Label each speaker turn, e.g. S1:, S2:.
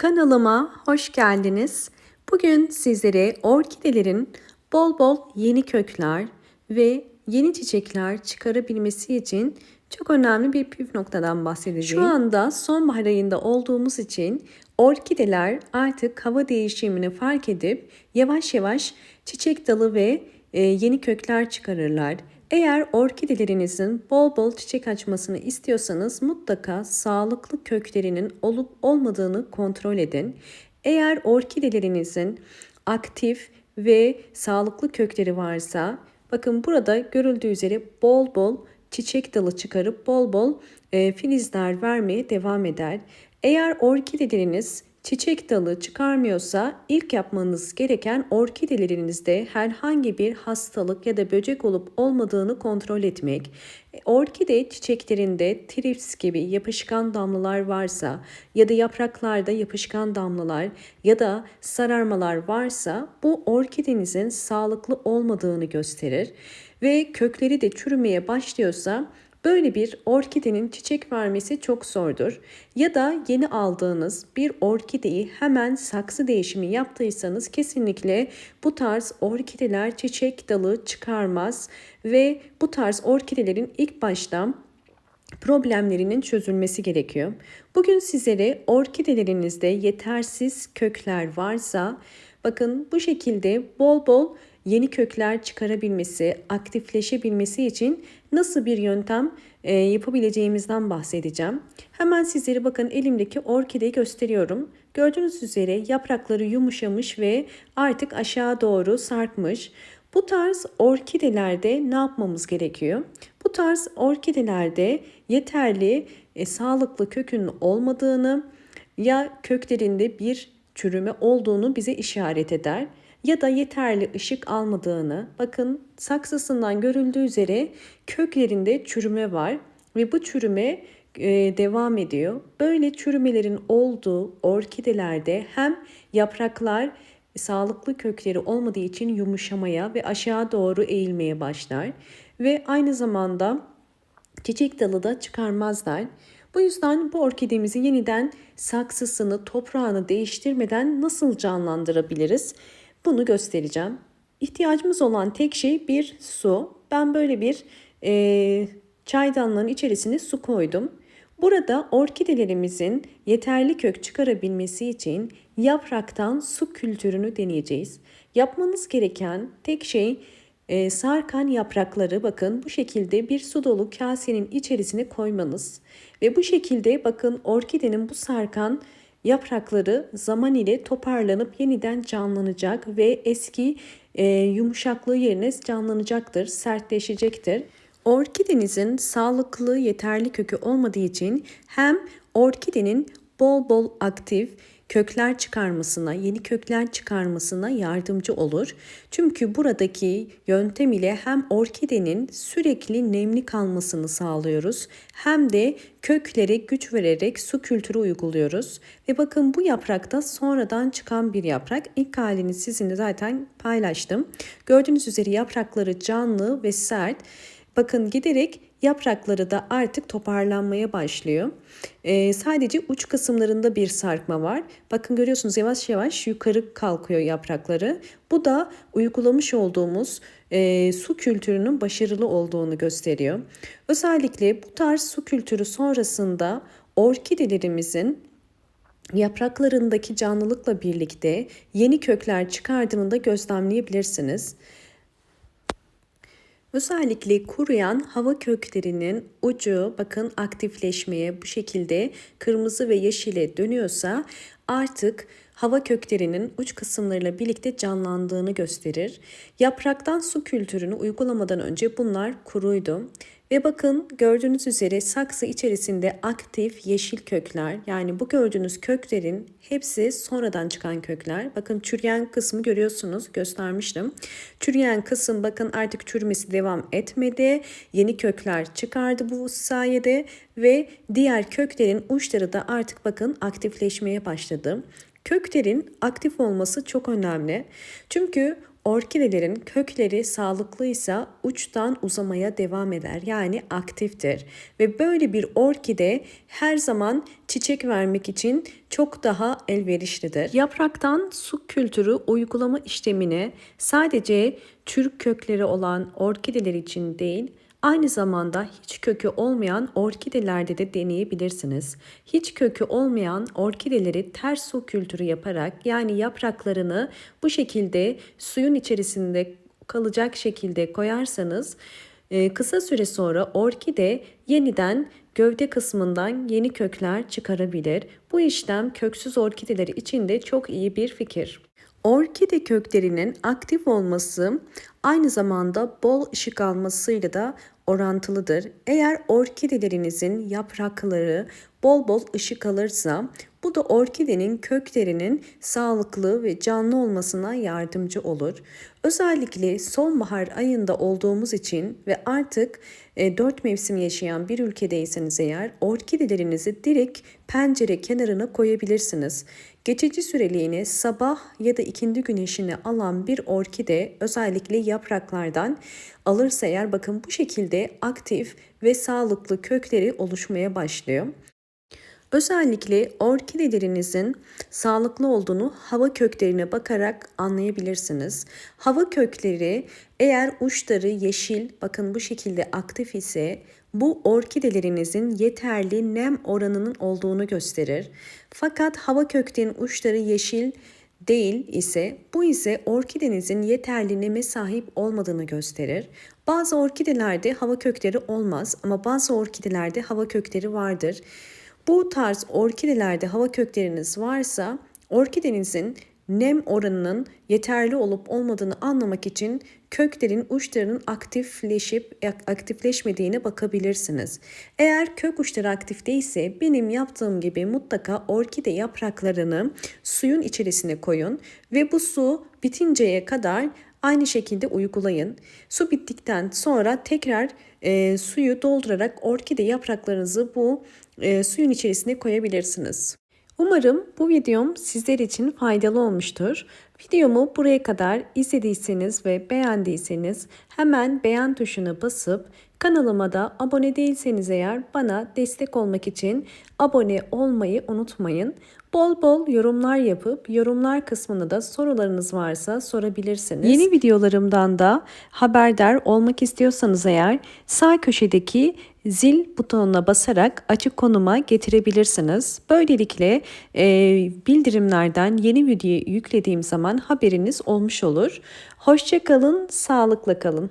S1: Kanalıma hoş geldiniz. Bugün sizlere orkidelerin bol bol yeni kökler ve yeni çiçekler çıkarabilmesi için çok önemli bir püf noktadan bahsedeceğim. Şu anda sonbahar ayında olduğumuz için orkideler artık hava değişimini fark edip yavaş yavaş çiçek dalı ve yeni kökler çıkarırlar. Eğer orkidelerinizin bol bol çiçek açmasını istiyorsanız mutlaka sağlıklı köklerinin olup olmadığını kontrol edin. Eğer orkidelerinizin aktif ve sağlıklı kökleri varsa, bakın burada görüldüğü üzere bol bol çiçek dalı çıkarıp bol bol filizler vermeye devam eder. Eğer orkideleriniz çiçek dalı çıkarmıyorsa ilk yapmanız gereken orkidelerinizde herhangi bir hastalık ya da böcek olup olmadığını kontrol etmek. Orkide çiçeklerinde trips gibi yapışkan damlalar varsa ya da yapraklarda yapışkan damlalar ya da sararmalar varsa bu orkidenizin sağlıklı olmadığını gösterir ve kökleri de çürümeye başlıyorsa böyle bir orkidenin çiçek vermesi çok zordur. Ya da yeni aldığınız bir orkideyi hemen saksı değişimi yaptıysanız kesinlikle bu tarz orkideler çiçek dalı çıkarmaz ve bu tarz orkidelerin ilk başta problemlerinin çözülmesi gerekiyor. Bugün sizlere orkidelerinizde yetersiz kökler varsa bakın bu şekilde bol bol yeni kökler çıkarabilmesi, aktifleşebilmesi için nasıl bir yöntem yapabileceğimizden bahsedeceğim. Hemen sizlere bakın elimdeki orkideyi gösteriyorum. Gördüğünüz üzere yaprakları yumuşamış ve artık aşağı doğru sarkmış. Bu tarz orkidelerde ne yapmamız gerekiyor? Bu tarz orkidelerde yeterli sağlıklı kökün olmadığını ya köklerinde bir çürüme olduğunu bize işaret eder ya da yeterli ışık almadığını. Bakın saksısından görüldüğü üzere köklerinde çürüme var ve bu çürüme devam ediyor. Böyle çürümelerin olduğu orkidelerde hem yapraklar sağlıklı kökleri olmadığı için yumuşamaya ve aşağı doğru eğilmeye başlar ve aynı zamanda çiçek dalı da çıkarmazlar. Bu yüzden bu orkidemizi yeniden saksısını, toprağını değiştirmeden nasıl canlandırabiliriz? Bunu göstereceğim. İhtiyacımız olan tek şey bir su. Ben böyle bir çaydanlığın içerisine su koydum. Burada orkidelerimizin yeterli kök çıkarabilmesi için yapraktan su kültürünü deneyeceğiz. Yapmanız gereken tek şey sarkan yaprakları bakın bu şekilde bir su dolu kasenin içerisine koymanız ve bu şekilde bakın orkidenin bu sarkan yaprakları zaman ile toparlanıp yeniden canlanacak ve eski yumuşaklığı yerine canlanacaktır, sertleşecektir. Orkidenizin sağlıklı, yeterli kökü olmadığı için hem orkidenin bol bol aktif kökler çıkarmasına, yeni kökler çıkarmasına yardımcı olur. Çünkü buradaki yöntem ile hem orkidenin sürekli nemli kalmasını sağlıyoruz hem de köklere güç vererek su kültürü uyguluyoruz. Ve bakın bu yaprakta sonradan çıkan bir yaprak. İlk halini sizinle zaten paylaştım. Gördüğünüz üzere yaprakları canlı ve sert. Bakın giderek yaprakları da artık toparlanmaya başlıyor. Sadece uç kısımlarında bir sarkma var. Bakın görüyorsunuz yavaş yavaş yukarı kalkıyor yaprakları. Bu da uygulamış olduğumuz su kültürünün başarılı olduğunu gösteriyor. Özellikle bu tarz su kültürü sonrasında orkidelerimizin yapraklarındaki canlılıkla birlikte yeni kökler çıkardığını da gözlemleyebilirsiniz. Özellikle kuruyan hava köklerinin ucu bakın aktifleşmeye bu şekilde kırmızı ve yeşile dönüyorsa artık hava köklerinin uç kısımlarıyla birlikte canlandığını gösterir. Yapraktan su kültürünü uygulamadan önce bunlar kuruydu. Ve bakın gördüğünüz üzere saksı içerisinde aktif yeşil kökler, yani bu gördüğünüz köklerin hepsi sonradan çıkan kökler. Bakın çürüyen kısmı görüyorsunuz, göstermiştim. Çürüyen kısım bakın artık çürümesi devam etmedi. Yeni kökler çıkardı bu sayede ve diğer köklerin uçları da artık bakın aktifleşmeye başladı. Köklerin aktif olması çok önemli. Çünkü orkidelerin kökleri sağlıklıysa uçtan uzamaya devam eder. Yani aktiftir. Ve böyle bir orkide her zaman çiçek vermek için çok daha elverişlidir. Yapraktan su kültürü uygulama işlemini sadece Türk kökleri olan orkideler için değil, aynı zamanda hiç kökü olmayan orkidelerde de deneyebilirsiniz. Hiç kökü olmayan orkideleri ters su kültürü yaparak, yani yapraklarını bu şekilde suyun içerisinde kalacak şekilde koyarsanız kısa süre sonra orkide yeniden gövde kısmından yeni kökler çıkarabilir. Bu işlem köksüz orkideler için de çok iyi bir fikir. Orkide köklerinin aktif olması aynı zamanda bol ışık almasıyla da orantılıdır. Eğer orkidelerinizin yaprakları bol bol ışık alırsa bu da orkidenin köklerinin sağlıklı ve canlı olmasına yardımcı olur. Özellikle sonbahar ayında olduğumuz için ve artık 4 mevsim yaşayan bir ülkedeyseniz eğer orkidelerinizi direkt pencere kenarına koyabilirsiniz. Geçici süreliğine sabah ya da ikindi güneşini alan bir orkide özellikle yapraklardan alırsa eğer bakın bu şekilde aktif ve sağlıklı kökleri oluşmaya başlıyor. Özellikle orkidelerinizin sağlıklı olduğunu hava köklerine bakarak anlayabilirsiniz. Hava kökleri eğer uçları yeşil, bakın bu şekilde aktif ise bu orkidelerinizin yeterli nem oranının olduğunu gösterir. Fakat hava köklerinin uçları yeşil değil ise bu ise orkidenizin yeterli neme sahip olmadığını gösterir. Bazı orkidelerde hava kökleri olmaz ama bazı orkidelerde hava kökleri vardır. Bu tarz orkidelerde hava kökleriniz varsa orkidenizin nem oranının yeterli olup olmadığını anlamak için köklerin uçlarının aktifleşip aktifleşmediğine bakabilirsiniz. Eğer kök uçları aktif değilse benim yaptığım gibi mutlaka orkide yapraklarını suyun içerisine koyun ve bu su bitinceye kadar aynı şekilde uygulayın. Su bittikten sonra tekrar suyu doldurarak orkide yapraklarınızı bu suyun içerisine koyabilirsiniz. Umarım bu videom sizler için faydalı olmuştur. Videomu buraya kadar izlediyseniz ve beğendiyseniz hemen beğen tuşuna basıp kanalıma da abone değilseniz eğer bana destek olmak için abone olmayı unutmayın. Bol bol yorumlar yapıp yorumlar kısmına da sorularınız varsa sorabilirsiniz. Yeni videolarımdan da haberdar olmak istiyorsanız eğer sağ köşedeki zil butonuna basarak açık konuma getirebilirsiniz. Böylelikle bildirimlerden yeni video yüklediğim zaman haberiniz olmuş olur. Hoşça kalın, sağlıkla kalın.